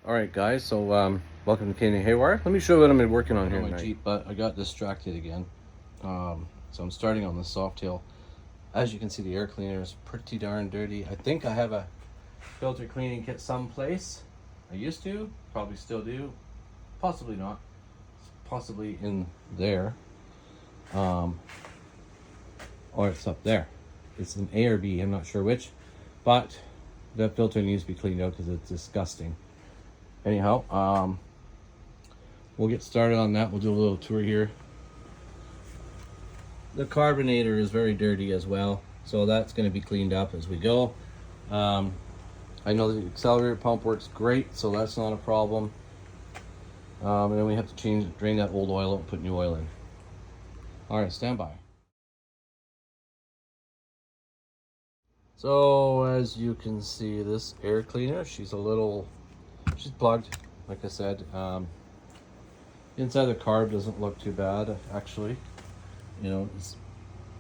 All right, guys. So, welcome to Canadian Haywire. Let me show you what I'm working on here My tonight. Jeep, but I got distracted again. So I'm starting on the Softail. As you can see, the air cleaner is pretty darn dirty. I think I have a filter cleaning kit someplace. I used to, probably still do, possibly not. It's possibly in there, or it's up there. It's an A or B. I'm not sure which, but that filter needs to be cleaned out because it's disgusting. Anyhow, we'll get started on that. We'll do a little tour here. The carbonator is very dirty as well, so that's going to be cleaned up as we go. I know the accelerator pump works great, so that's not a problem. And then we have to drain that old oil out and put new oil in. All right, stand by. So as you can see, this air cleaner, she's plugged, like I said. Inside the carb doesn't look too bad, actually. You know,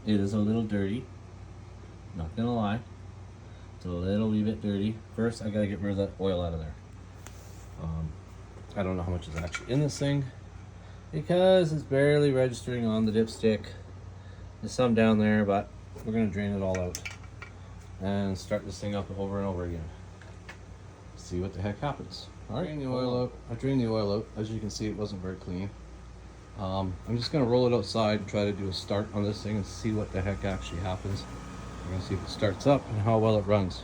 it is a little dirty, not gonna lie. It's a little wee bit dirty. First, I gotta get rid of that oil out of there. I don't know how much is actually in this thing because it's barely registering on the dipstick. There's some down there, but we're gonna drain it all out and start this thing up over and over again. See what the heck happens. All right, drain the oil out. I drained the oil out. As you can see, it wasn't very clean. I'm just gonna roll it outside and try to do a start on this thing and see what the heck actually happens. We're gonna see if it starts up and how well it runs.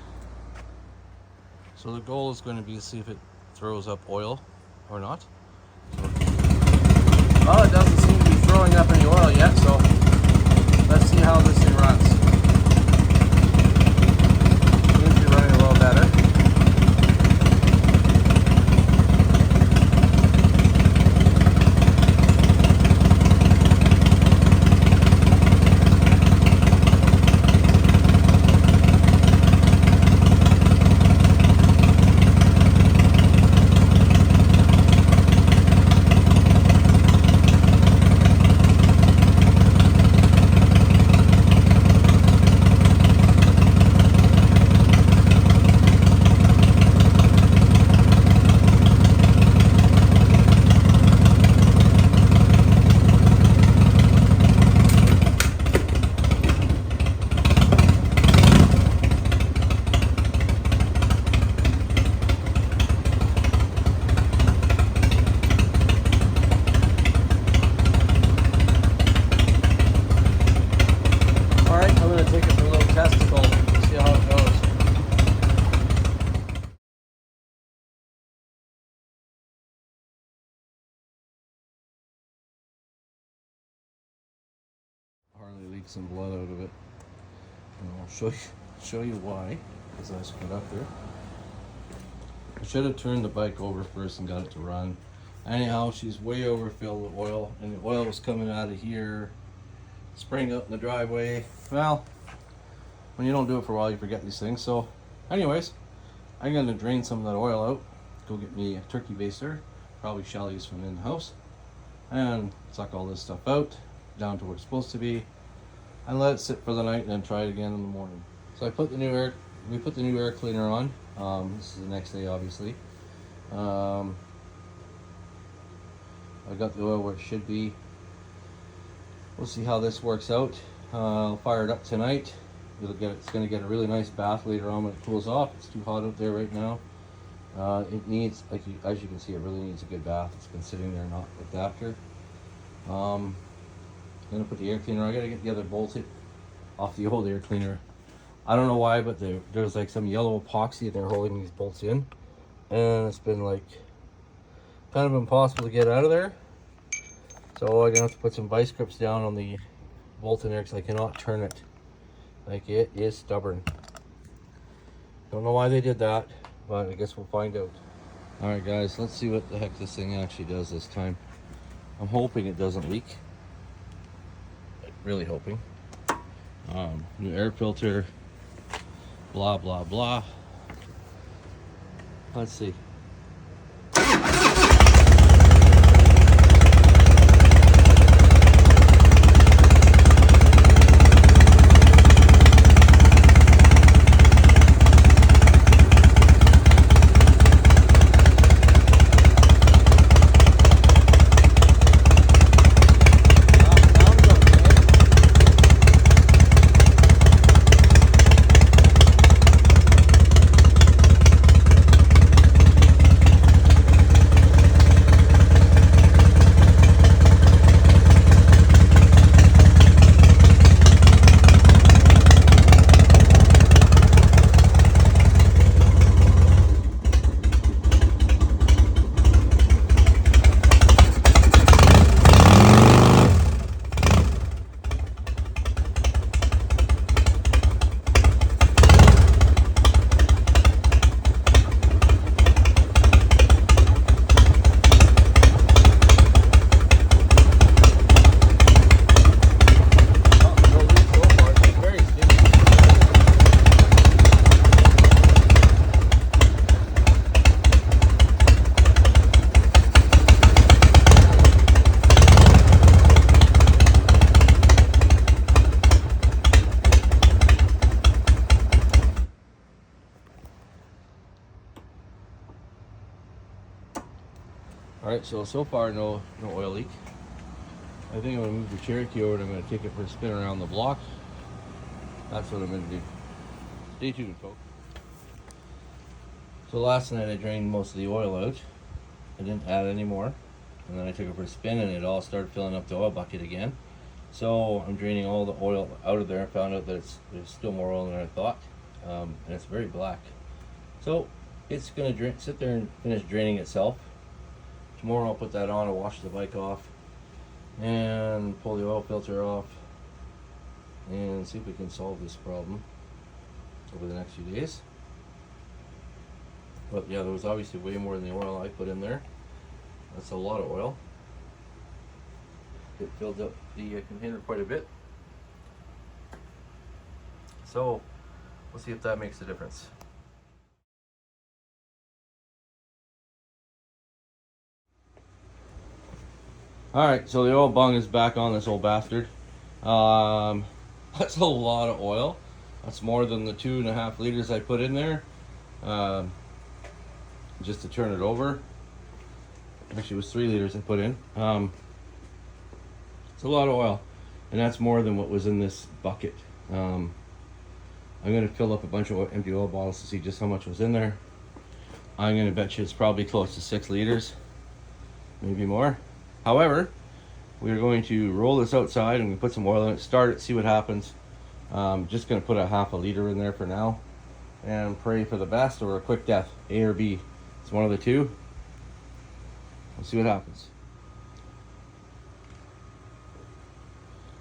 So the goal is going to be to see if it throws up oil or not. Well, it doesn't seem to be throwing up any oil yet, so let's see how this thing runs. Seems to be running a little better. Harley leaked some blood out of it, and I'll show you why as I split up there. I should have turned the bike over first and got it to run. Anyhow, she's way overfilled with oil, and the oil was coming out of here, spraying out in the driveway. Well, when you don't do it for a while, you forget these things. So anyways, I'm gonna drain some of that oil out, go get me a turkey baster, probably Shelly's from in the house, and suck all this stuff out down to where it's supposed to be, and let it sit for the night and then try it again in the morning. So we put the new air cleaner on. This is the next day, obviously. I got the oil where it should be. We'll see how this works out. I'll fire it up tonight. It's going to get a really nice bath later on when it cools off. It's too hot out there right now. It needs, as you can see, it really needs a good bath. It's been sitting there not looked after. I'm gonna put the air cleaner. I gotta get the other bolts off the old air cleaner. I don't know why, but there's like some yellow epoxy they're holding these bolts in, and it's been like kind of impossible to get out of there. So I'm gonna have to put some vice grips down on the bolt in there because I cannot turn it. Like, it is stubborn. Don't know why they did that, but I guess we'll find out. All right, guys, let's see what the heck this thing actually does this time. I'm hoping it doesn't leak. Really hoping. New air filter, blah blah blah. Let's see. Alright, so far no oil leak. I think I'm going to move the Cherokee over and I'm going to take it for a spin around the block. That's what I'm going to do. Stay tuned, folks. So last night I drained most of the oil out. I didn't add any more. And then I took it for a spin and it all started filling up the oil bucket again. So I'm draining all the oil out of there. I found out that there's still more oil than I thought. And it's very black. So it's going to sit there and finish draining itself. Tomorrow I'll put that on, I'll wash the bike off and pull the oil filter off and see if we can solve this problem over the next few days. But yeah, there was obviously way more than the oil I put in there. That's a lot of oil. It filled up the container quite a bit. So we'll see if that makes a difference. Alright, so the oil bung is back on this old bastard. That's a lot of oil. That's more than the 2.5 liters I put in there. Just to turn it over. Actually, it was 3 liters I put in. It's a lot of oil. And that's more than what was in this bucket. I'm going to fill up a bunch of empty oil bottles to see just how much was in there. I'm going to bet you it's probably close to 6 liters. Maybe more. However, we're going to roll this outside and we put some oil in it, start it, see what happens. Just going to put a 1/2 liter in there for now and pray for the best or a quick death, A or B. It's one of the two. We'll see what happens.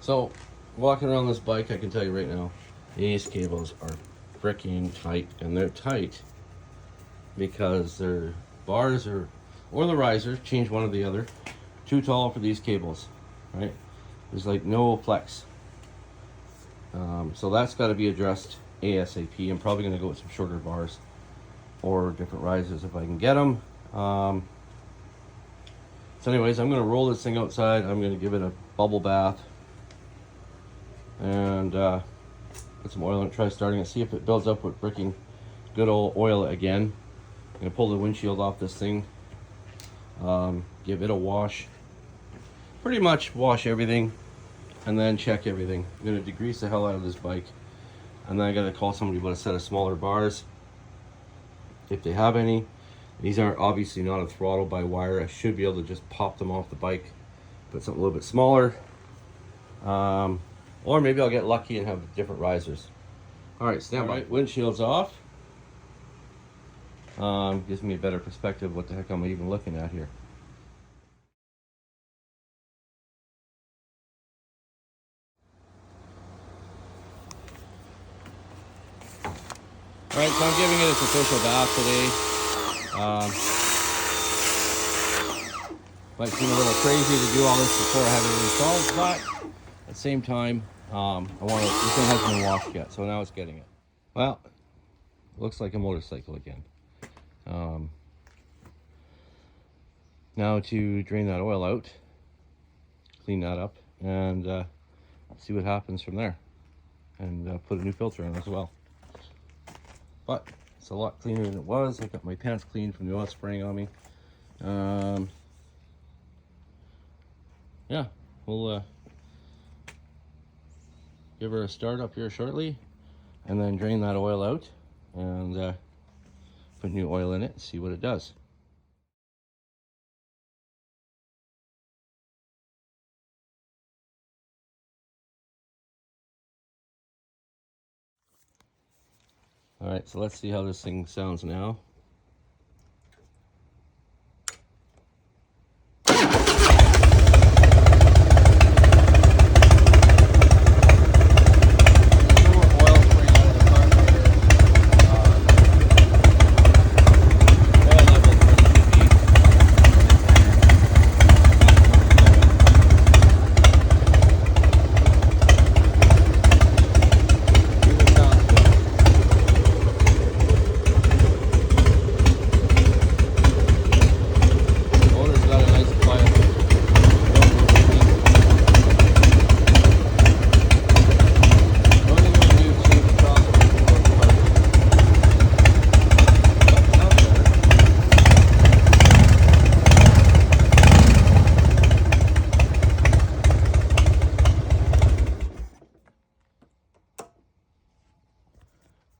So, walking around this bike, I can tell you right now, these cables are freaking tight, and they're tight because their bars or the riser, change one or the other, too tall for these cables, right? There's like no flex. So that's got to be addressed ASAP. I'm probably going to go with some shorter bars or different risers if I can get them. So anyways, I'm going to roll this thing outside. I'm going to give it a bubble bath and put some oil in it, try starting it, see if it builds up with freaking good old oil again. I'm going to pull the windshield off this thing, give it a wash, pretty much wash everything and then check everything. I'm going to degrease the hell out of this bike, and then I got to call somebody about a set of smaller bars if they have any. These are obviously not a throttle by wire. I should be able to just pop them off the bike, put something a little bit smaller, or maybe I'll get lucky and have different risers. All right, stand by. Windshield's off. Gives me a better perspective of what the heck I'm even looking at here. All right, so I'm giving it its official bath today. Might seem a little crazy to do all this before I have it installed, but at the same time, this thing hasn't been washed yet, so now it's getting it. Well, it looks like a motorcycle again. Now to drain that oil out, clean that up, and see what happens from there, and put a new filter in as well. But it's a lot cleaner than it was. I got my pants clean from the oil spraying on me. Yeah, we'll give her a start up here shortly, and then drain that oil out and put new oil in it and see what it does. All right, so let's see how this thing sounds now.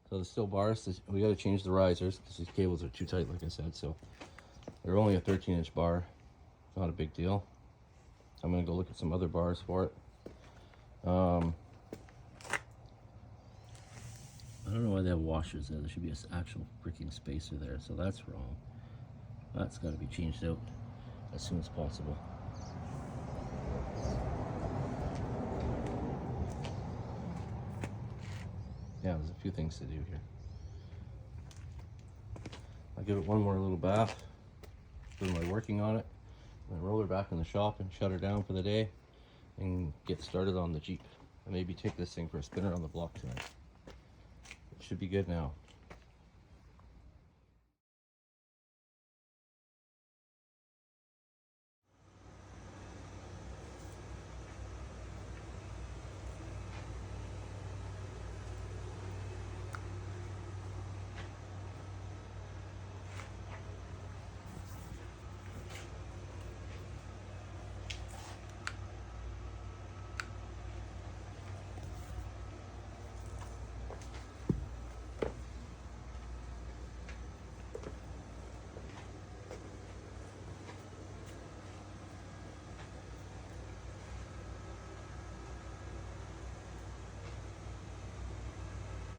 So the steel bars, we got to change the risers because these cables are too tight, like I said. So they're only a 13-inch bar. It's not a big deal. I'm gonna go look at some other bars for it. I don't know why they have washers there. There should be an actual freaking spacer there. So that's wrong. That's got to be changed out as soon as possible. Yeah, there's a few things to do here. I'll give it one more little bath. Do my working on it. And roll her back in the shop and shut her down for the day and get started on the Jeep. And maybe take this thing for a spinner on the block tonight. It should be good now.